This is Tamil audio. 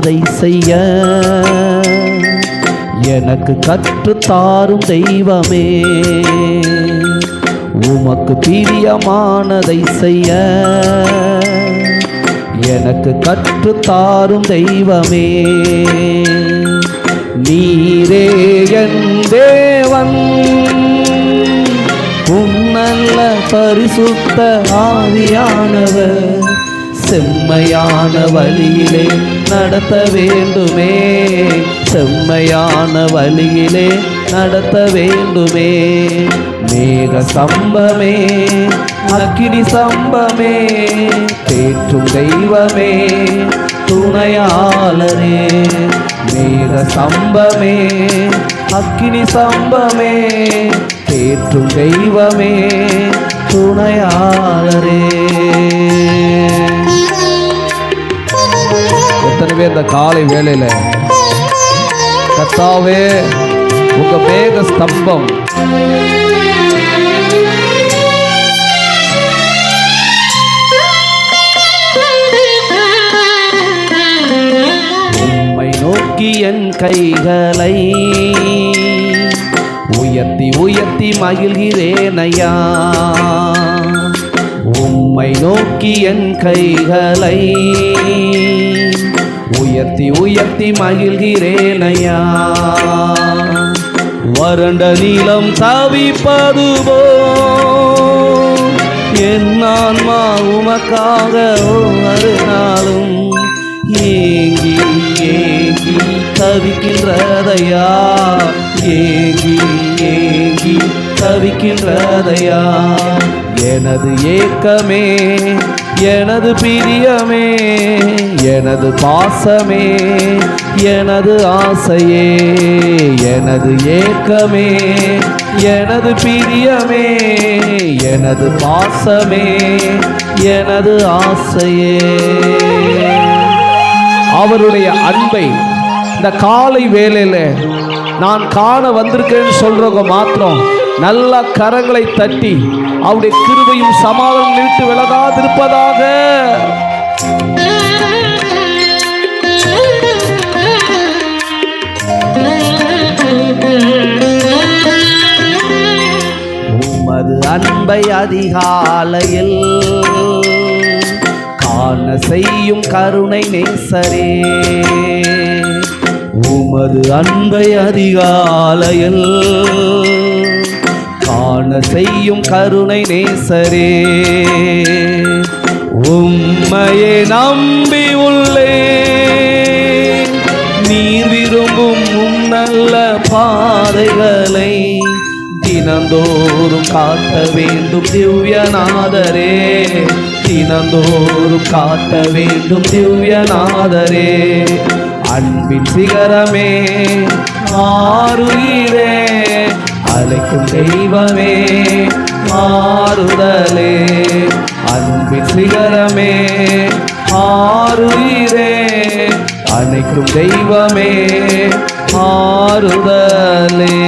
பிரியமானதை செய்ய எனக்கு கற்றுத்தாரும் தெய்வமே. உமக்கு பிரியமானதை செய்ய எனக்கு கற்றுத்தாரும் தெய்வமே. நீரே என் தேவன், நல்ல பரிசுத்த ஆவியானவர் செம்மையான வழியிலே நடத்த வேண்டுமே. செம்மையான வழியிலே நடத்த வேண்டுமே. மேக சம்பமே, அக்கினி சம்பமே, தேற்றும் தெய்வமே, துணையாளரே. மேக சம்பமே, அக்கினி சம்பமே, தேற்றும் தெய்வமே, துணையாளரே. எத்தனை பேர் இந்த காலை வேளையில கர்த்தாவே உங்க மேக ஸ்தம்பம் உம்மை நோக்கி என் கைகளை உயர்த்தி உயர்த்தி மகிழ்கிறேன் ஐயா. உம்மை நோக்கி என் கைகளை உயர்த்தி உயர்த்தி மகிழ்கிறேன் ஐயா. வறண்ட நீளம் தவிப்பது போல் என் ஆன்மா உமக்காக ஒவ்வொரு நாளும் ஏங்கி ஏங்கி தவிக்கின்றதையா. ஏங்கி ஏங்கி தவிக்கின்றதையா. எனது ஏக்கமே, எனது பிரியமே, எனது பாசமே, எனது ஆசையே. எனது ஏக்கமே, எனது பிரியமே, எனது பாசமே, எனது ஆசையே. அவருடைய அன்பை இந்த காலை வேளையில நான் காண வந்திருக்கேன்னு சொல்றவங்க மாத்திரம் நல்ல கரங்களை தட்டி அவருடைய கிருபையும் சமாதானம் விட்டு விலகாதிருப்பதாக. உமது அன்பை அதிகாலையில் காண செய்யும் கருணை நேசரே. உமது அன்பை அதிகாலையில் காண செய்யும் கருணை நேசரே. உம்மையே நம்பி உள்ளே நீர் விரும்பும் நல்ல பாதைகளை தினந்தோறும் காட்ட வேண்டும் திவ்யநாதரே. தினந்தோறும் காட்ட வேண்டும் திவ்யநாதரே. அன்பின் சிகரமே, ஆறுயிரே, அழைக்கும் தெய்வமே, ஆறுதலே. அன்பின் சிகரமே, ஆறுயிரே, அழைக்கும் தெய்வமே, ஆறுதலே.